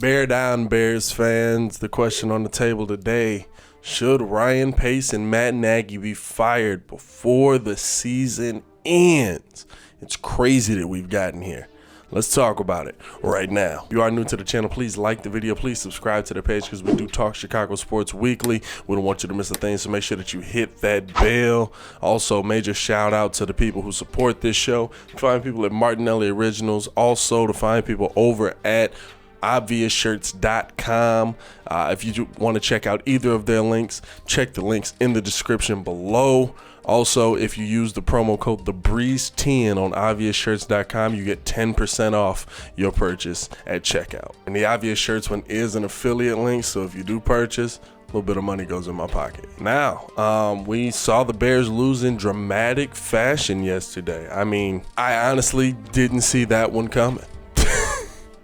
Bear down, Bears fans. The question on the table today: should Ryan Pace and Matt Nagy be fired before the season ends? It's crazy that we've gotten here. Let's talk about it right now. If you are new to the channel, please like the video. Please subscribe to the page because we do talk Chicago sports weekly. We don't want you to miss a thing, so make sure that you hit that bell. Also, major shout out to the people who support this show. Find people at Martinelli Originals. Also, to find people over at obviousshirts.com. If you want to check out either of their links, check the links in the description below. Also, if you use the promo code TheBreeze10 on obviousshirts.com, you get 10% off your purchase at checkout. And the Obvious Shirts one is an affiliate link, so if you do purchase, a little bit of money goes in my pocket. Now, we saw the Bears lose in dramatic fashion yesterday. I mean, I honestly didn't see that one coming.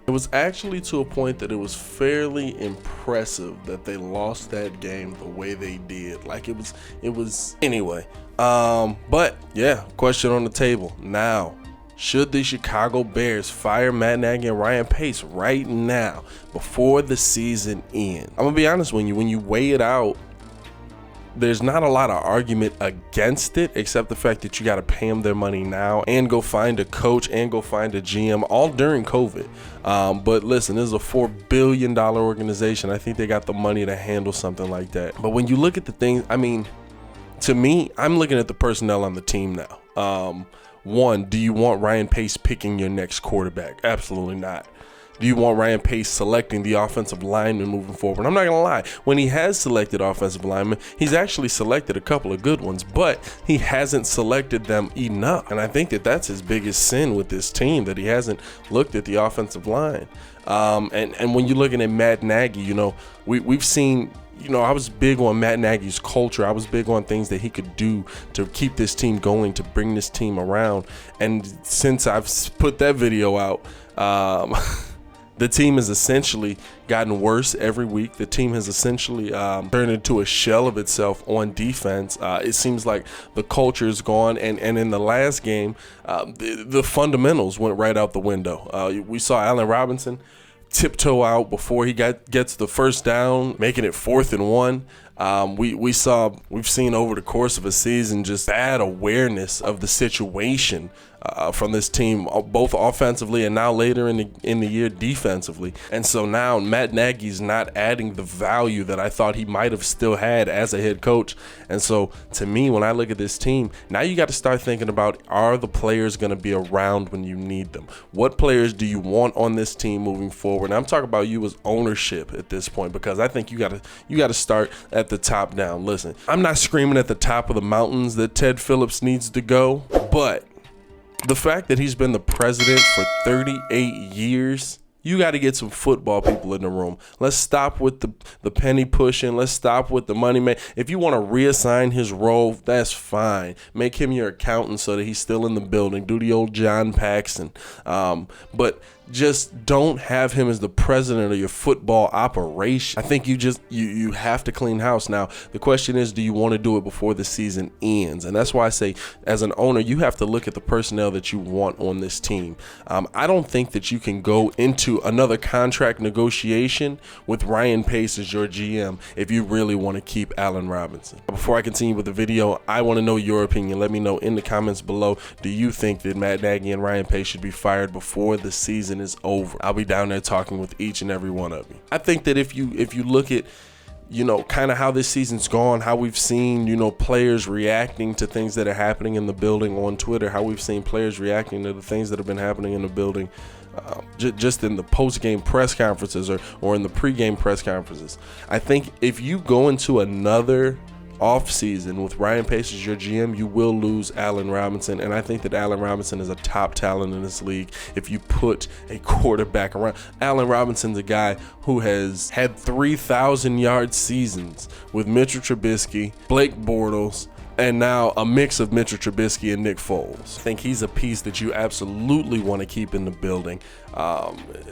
It was actually to a point that it was fairly impressive that they lost that game the way they did. Like it was anyway. But yeah, question on the table now: should the Chicago Bears fire Matt Nagy and Ryan Pace right now before the season ends? I'm gonna be honest with you. When you weigh it out, there's not a lot of argument against it, except the fact that you got to pay them their money now and go find a coach and go find a GM all during COVID. But listen, this is a $4 billion organization. I think they got the money to handle something like that. But when you look at the things, I mean, to me, I'm looking at the personnel on the team now. One, do you want Ryan Pace picking your next quarterback? Absolutely not. Do you want Ryan Pace selecting the offensive lineman moving forward? I'm not going to lie. When he has selected offensive linemen, he's actually selected a couple of good ones, but he hasn't selected them enough. And I think that that's his biggest sin with this team, that he hasn't looked at the offensive line. And when you're looking at Matt Nagy, you know, we've seen, you know, I was big on Matt Nagy's culture. I was big on things that he could do to keep this team going, to bring this team around. And since I've put that video out, the team has essentially gotten worse every week. The team has essentially turned into a shell of itself on defense. It seems like the culture is gone. And in the last game, the fundamentals went right out the window. We saw Allen Robinson tiptoe out before he gets the first down, making it 4th and 1. We've seen over the course of a season just bad awareness of the situation from this team, both offensively and now later in the year defensively. And so now Matt Nagy's not adding the value that I thought he might have still had as a head coach. And so to me, when I look at this team, now you got to start thinking about, are the players going to be around when you need them? What players do you want on this team moving forward? And I'm talking about you as ownership at this point, because I think you got to start at the top down. Listen, I'm not screaming at the top of the mountains that Ted Phillips needs to go, but the fact that he's been the president for 38 years, you got to get some football people in the room. Let's stop with the penny pushing. Let's stop with the money man. If you want to reassign his role, that's fine. Make him your accountant so that he's still in the building. Do the old John Paxson. But just don't have him as the president of your football operation. I think you have to clean house. Now, the question is, do you want to do it before the season ends? And that's why I say, as an owner, you have to look at the personnel that you want on this team. I don't think that you can go into another contract negotiation with Ryan Pace as your GM if you really want to keep Allen Robinson. Before I continue with the video, I want to know your opinion. Let me know in the comments below. Do you think that Matt Nagy and Ryan Pace should be fired before the season is over? I'll be down there talking with each and every one of you. I think that if you look at, you know, kind of how this season's gone, how we've seen, you know, players reacting to things that are happening in the building on Twitter, how we've seen players reacting to the things that have been happening in the building, just in the post-game press conferences or in the pre-game press conferences. I think if you go into another offseason with Ryan Pace as your GM, you will lose Allen Robinson. And I think that Allen Robinson is a top talent in this league if you put a quarterback around. Allen Robinson's a guy who has had 3,000-yard seasons with Mitchell Trubisky, Blake Bortles, and now a mix of Mitchell Trubisky and Nick Foles. I think he's a piece that you absolutely want to keep in the building,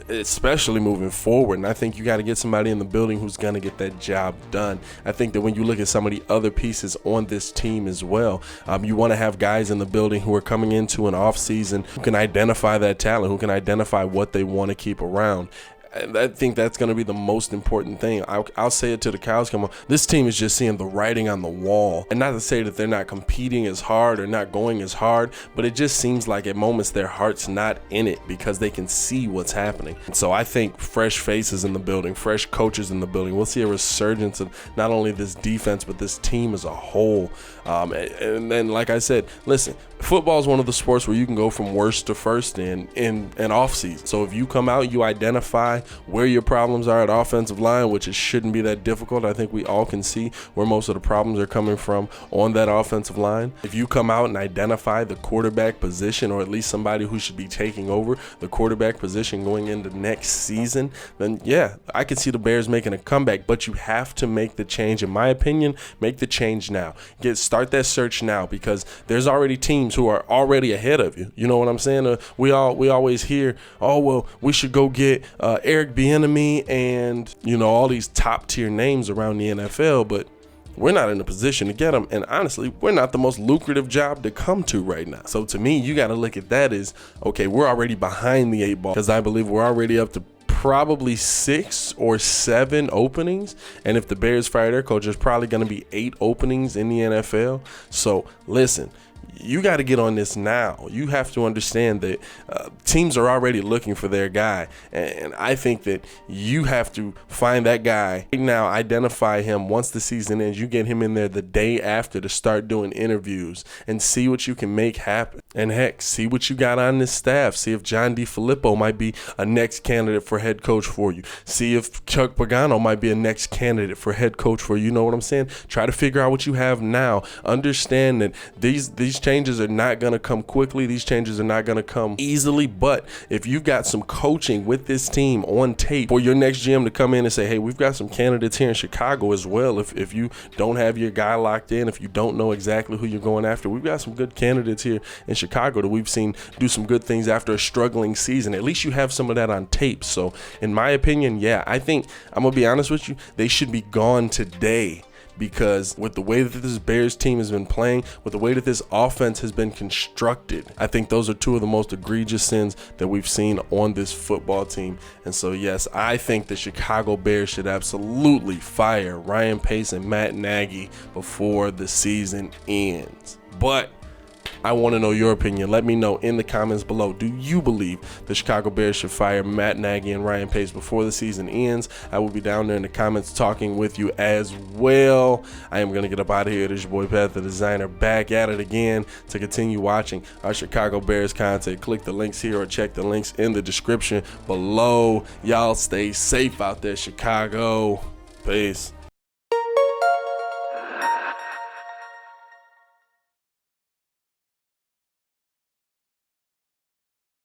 especially moving forward. And I think you got to get somebody in the building who's going to get that job done. I think that when you look at some of the other pieces on this team as well, you want to have guys in the building who are coming into an offseason who can identify that talent, who can identify what they want to keep around. I think that's going to be the most important thing. I'll say it to the cows come on. This team is just seeing the writing on the wall. And not to say that they're not competing as hard or not going as hard, but it just seems like at moments their heart's not in it because they can see what's happening. And so I think fresh faces in the building, fresh coaches in the building, we'll see a resurgence of not only this defense, but this team as a whole. And then, like I said, listen, football is one of the sports where you can go from worst to first in an off season. So if you come out, you identify where your problems are at offensive line, which it shouldn't be that difficult. I think we all can see where most of the problems are coming from on that offensive line. If you come out and identify the quarterback position, or at least somebody who should be taking over the quarterback position going into next season, then yeah, I can see the Bears making a comeback. But you have to make the change, in my opinion. Make the change now. Start that search now, because there's already teams who are already ahead of you. You know what I'm saying? We always hear, oh well, we should go get Eric Bieniemy and all these top tier names around the NFL, but we're not in a position to get them. And honestly, we're not the most lucrative job to come to right now. So to me, you got to look at that as, okay, we're already behind the 8 ball, because I believe we're already up to probably 6 or 7 openings. And if the Bears fire their coach, there's probably going to be 8 openings in the NFL. So listen, you got to get on this now. You have to understand that teams are already looking for their guy. And I think that you have to find that guy right now, identify him once the season ends. You get him in there the day after to start doing interviews and see what you can make happen. And heck, see what you got on this staff. See if John DeFilippo might be a next candidate for head coach for you. See if Chuck Pagano might be a next candidate for head coach for you. You know what I'm saying? Try to figure out what you have now. Understand that these changes are not going to come quickly. These changes are not going to come easily. But if you've got some coaching with this team on tape for your next GM to come in and say, hey, we've got some candidates here in Chicago as well. If you don't have your guy locked in, if you don't know exactly who you're going after, we've got some good candidates here in Chicago that we've seen do some good things after a struggling season. At least you have some of that on tape. So in my opinion, yeah, I think, I'm going to be honest with you, they should be gone today. Because with the way that this Bears team has been playing, with the way that this offense has been constructed, I think those are 2 of the most egregious sins that we've seen on this football team. And so, yes, I think the Chicago Bears should absolutely fire Ryan Pace and Matt Nagy before the season ends. But I want to know your opinion. Let me know in the comments below. Do you believe the Chicago Bears should fire Matt Nagy and Ryan Pace before the season ends? I will be down there in the comments talking with you as well. I am going to get up out of here. It is your boy Pat the Designer, back at it again to continue watching our Chicago Bears content. Click the links here or check the links in the description below. Y'all stay safe out there, Chicago. Peace.